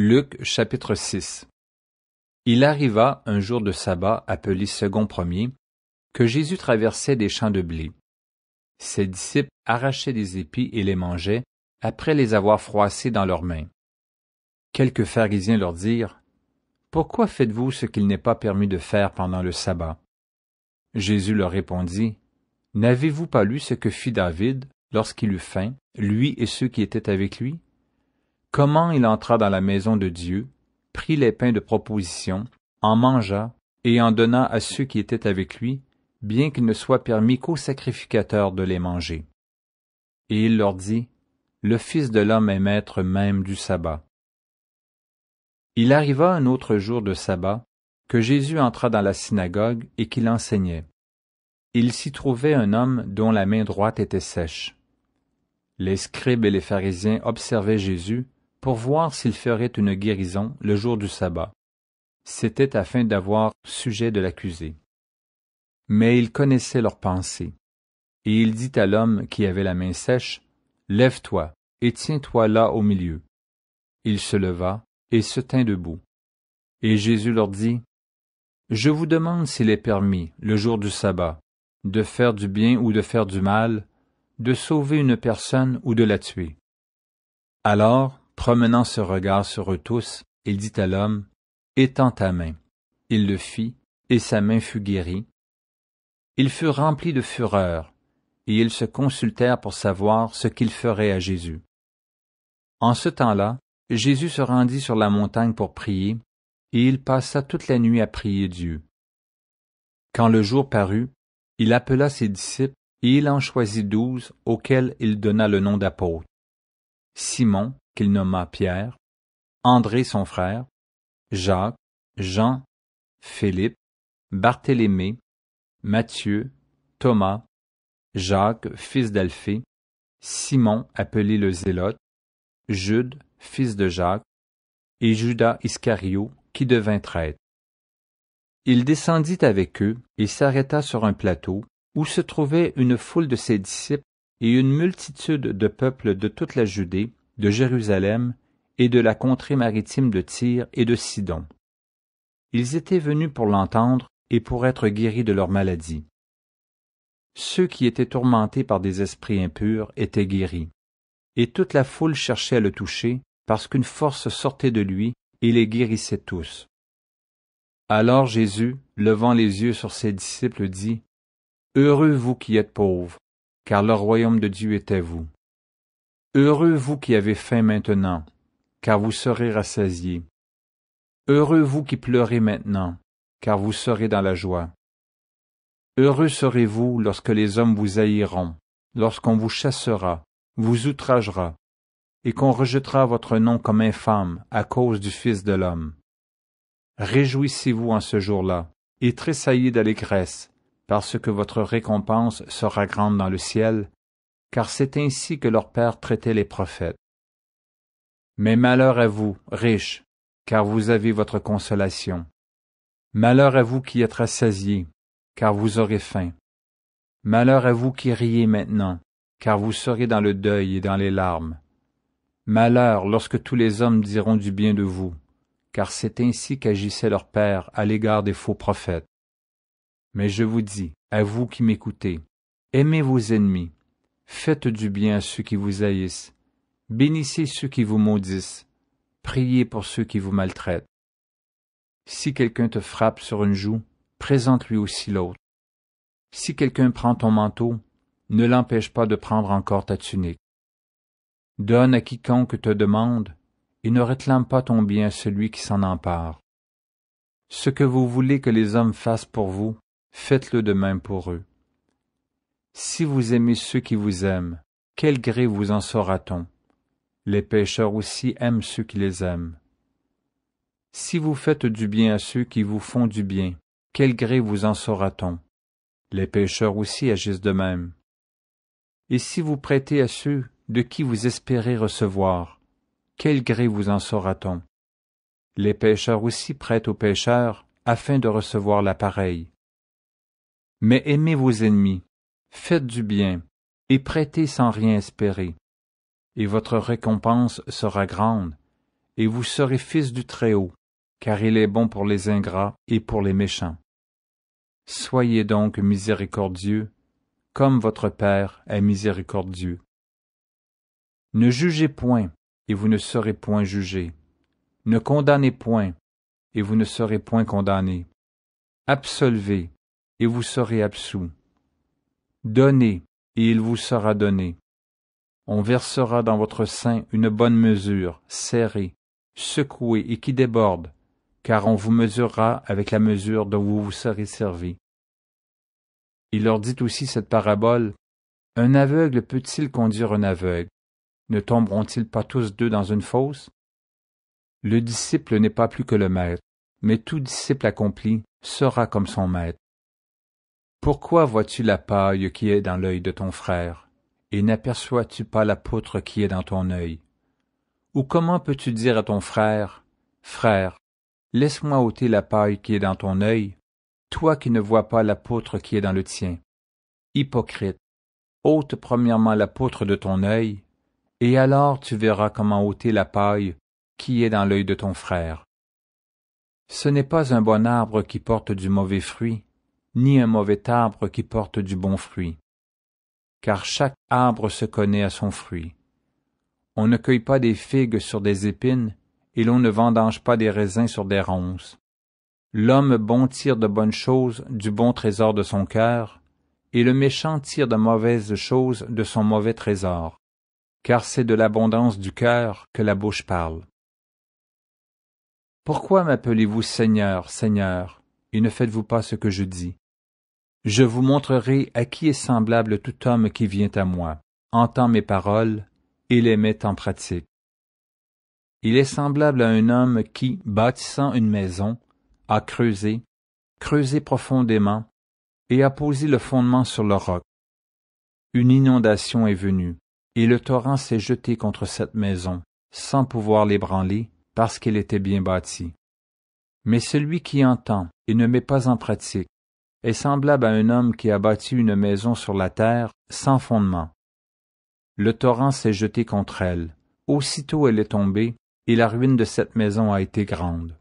Luc chapitre 6. Il arriva un jour de sabbat appelé second premier, que Jésus traversait des champs de blé. Ses disciples arrachaient des épis et les mangeaient, après les avoir froissés dans leurs mains. Quelques pharisiens leur dirent, « Pourquoi faites-vous ce qu'il n'est pas permis de faire pendant le sabbat? » Jésus leur répondit, « N'avez-vous pas lu ce que fit David lorsqu'il eut faim, lui et ceux qui étaient avec lui? Comment il entra dans la maison de Dieu, prit les pains de proposition, en mangea et en donna à ceux qui étaient avec lui, bien qu'il ne soit permis qu'aux sacrificateurs de les manger. Et il leur dit, le Fils de l'homme est maître même du sabbat. » Il arriva un autre jour de sabbat, que Jésus entra dans la synagogue et qu'il enseignait. Il s'y trouvait un homme dont la main droite était sèche. Les scribes et les pharisiens observaient Jésus pour voir s'il ferait une guérison le jour du sabbat. C'était afin d'avoir sujet de l'accuser. Mais il connaissait leurs pensées. Et il dit à l'homme qui avait la main sèche, « Lève-toi et tiens-toi là au milieu. » Il se leva et se tint debout. Et Jésus leur dit, « Je vous demande s'il est permis, le jour du sabbat, de faire du bien ou de faire du mal, de sauver une personne ou de la tuer. » Alors, promenant ce regard sur eux tous, il dit à l'homme, « Étends ta main. » Il le fit, et sa main fut guérie. Ils furent remplis de fureur, et ils se consultèrent pour savoir ce qu'ils feraient à Jésus. En ce temps-là, Jésus se rendit sur la montagne pour prier, et il passa toute la nuit à prier Dieu. Quand le jour parut, il appela ses disciples, et il en choisit 12, auxquels il donna le nom d'apôtres. Simon, qu'il nomma Pierre, André son frère, Jacques, Jean, Philippe, Barthélemy, Matthieu, Thomas, Jacques, fils d'Alphée, Simon, appelé le Zélote, Jude, fils de Jacques, et Judas Iscario, qui devint traître. Il descendit avec eux et s'arrêta sur un plateau, où se trouvait une foule de ses disciples et une multitude de peuples de toute la Judée, de Jérusalem et de la contrée maritime de Tyr et de Sidon. Ils étaient venus pour l'entendre et pour être guéris de leur maladie. Ceux qui étaient tourmentés par des esprits impurs étaient guéris, et toute la foule cherchait à le toucher, parce qu'une force sortait de lui et les guérissait tous. Alors Jésus, levant les yeux sur ses disciples, dit, « Heureux vous qui êtes pauvres, car le royaume de Dieu est à vous. Heureux vous qui avez faim maintenant, car vous serez rassasiés. Heureux vous qui pleurez maintenant, car vous serez dans la joie. Heureux serez-vous lorsque les hommes vous haïront, lorsqu'on vous chassera, vous outragera, et qu'on rejettera votre nom comme infâme à cause du Fils de l'homme. Réjouissez-vous en ce jour-là, et tressaillez d'allégresse, parce que votre récompense sera grande dans le ciel, car c'est ainsi que leur Père traitait les prophètes. Mais malheur à vous, riches, car vous avez votre consolation. Malheur à vous qui êtes rassasiés, car vous aurez faim. Malheur à vous qui riez maintenant, car vous serez dans le deuil et dans les larmes. Malheur lorsque tous les hommes diront du bien de vous, car c'est ainsi qu'agissait leur Père à l'égard des faux prophètes. Mais je vous dis, à vous qui m'écoutez, aimez vos ennemis, faites du bien à ceux qui vous haïssent, bénissez ceux qui vous maudissent, priez pour ceux qui vous maltraitent. Si quelqu'un te frappe sur une joue, présente-lui aussi l'autre. Si quelqu'un prend ton manteau, ne l'empêche pas de prendre encore ta tunique. Donne à quiconque te demande, et ne réclame pas ton bien à celui qui s'en empare. Ce que vous voulez que les hommes fassent pour vous, faites-le de même pour eux. Si vous aimez ceux qui vous aiment, quel gré vous en saura-t-on? Les pécheurs aussi aiment ceux qui les aiment. Si vous faites du bien à ceux qui vous font du bien, quel gré vous en saura-t-on? Les pécheurs aussi agissent de même. Et si vous prêtez à ceux de qui vous espérez recevoir, quel gré vous en saura-t-on? Les pécheurs aussi prêtent aux pécheurs afin de recevoir la pareille. Mais aimez vos ennemis, faites du bien, et prêtez sans rien espérer, et votre récompense sera grande, et vous serez fils du Très-Haut, car il est bon pour les ingrats et pour les méchants. Soyez donc miséricordieux, comme votre Père est miséricordieux. Ne jugez point, et vous ne serez point jugés. Ne condamnez point, et vous ne serez point condamnés. Absolvez, et vous serez absous. Donnez, et il vous sera donné. On versera dans votre sein une bonne mesure, serrée, secouée et qui déborde, car on vous mesurera avec la mesure dont vous vous serez servis. Il leur dit aussi cette parabole, « Un aveugle peut-il conduire un aveugle? Ne tomberont-ils pas tous deux dans une fosse? Le disciple n'est pas plus que le maître, mais tout disciple accompli sera comme son maître. Pourquoi vois-tu la paille qui est dans l'œil de ton frère, et n'aperçois-tu pas la poutre qui est dans ton œil? Ou comment peux-tu dire à ton frère, « Frère, laisse-moi ôter la paille qui est dans ton œil, toi qui ne vois pas la poutre qui est dans le tien? Hypocrite, ôte premièrement la poutre de ton œil, et alors tu verras comment ôter la paille qui est dans l'œil de ton frère. Ce n'est pas un bon arbre qui porte du mauvais fruit, ni un mauvais arbre qui porte du bon fruit. Car chaque arbre se connaît à son fruit. On ne cueille pas des figues sur des épines, et l'on ne vendange pas des raisins sur des ronces. L'homme bon tire de bonnes choses du bon trésor de son cœur, et le méchant tire de mauvaises choses de son mauvais trésor, car c'est de l'abondance du cœur que la bouche parle. Pourquoi m'appelez-vous Seigneur, Seigneur, et ne faites-vous pas ce que je dis? Je vous montrerai à qui est semblable tout homme qui vient à moi, entend mes paroles, et les met en pratique. Il est semblable à un homme qui, bâtissant une maison, a creusé profondément, et a posé le fondement sur le roc. Une inondation est venue, et le torrent s'est jeté contre cette maison, sans pouvoir l'ébranler, parce qu'elle était bien bâtie. Mais celui qui entend et ne met pas en pratique est semblable à un homme qui a bâti une maison sur la terre sans fondement. Le torrent s'est jeté contre elle, aussitôt elle est tombée, et la ruine de cette maison a été grande.